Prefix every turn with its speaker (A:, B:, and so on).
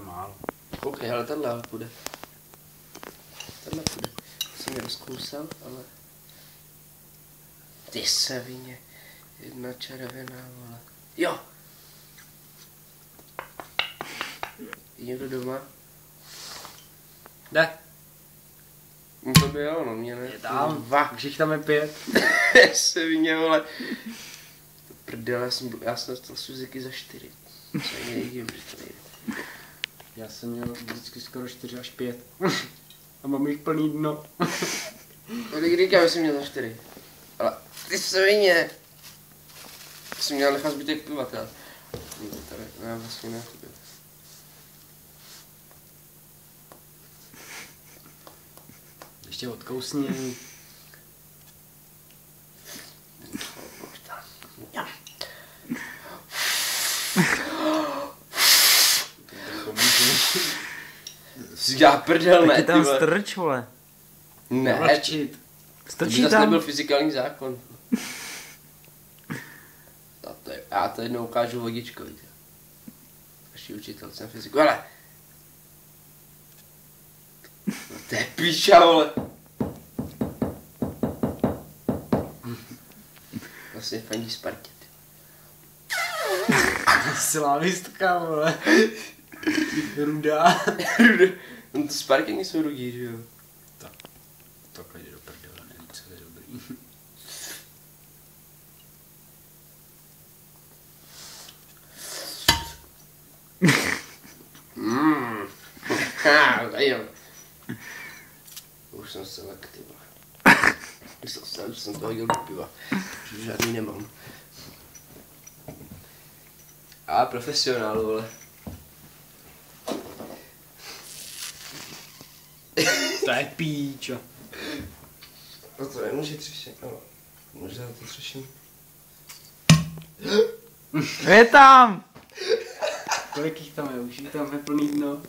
A: málo.
B: Koukej, ale tahle půjde. Tahle půjde. Jsem je rozkousal, ale... Ty savině. Jedna červená, vole. Jo! Je někdo doma?
A: Jde.
B: No to by jo, no mě ne.
A: Je tam.
B: Dva.
A: Už jich tam je 5.
B: Savině, vole. Prdele, já jsem dostal Suzuki za 4. Co je nejdím, že to nejde.
A: Já jsem měl vždycky skoro 4 až 5. A mám jich plný dno.
B: Kolik říkám, jsem měl za 4. Ale ty svině! Jsem měl nechat zbytek piva, teda. Ne, vlastně ne.
A: Ještě odkousni.
B: Já prdel, ne,
C: Taky tam
B: ty vole.
C: strč, vole.
B: Ne,
A: Vlačit.
B: to by
C: Strčí
B: zase
C: tam.
B: nebyl fyzikální zákon. Já to jednou ukážu vodičkovi. Naší učitelce na fyziku, ale... No to je píča, vole. Vlastně fandí Spartě.
A: Slávistka, vole. Rudá.
B: No to Spartěni jsou rudí, že jo?
A: Takhle jde do prdele, nevím, co je dobrý.
B: Zajímavé. Už jsem selektiva. Myslel jsem to hodil do piva. Že žádný nemám. A profesionál, vole.
A: To je píčo.
B: No to nemůže třešit, no. Možná to třeším.
C: Je tam!
A: Kolik jich tam je? Už jich tam je plný dno.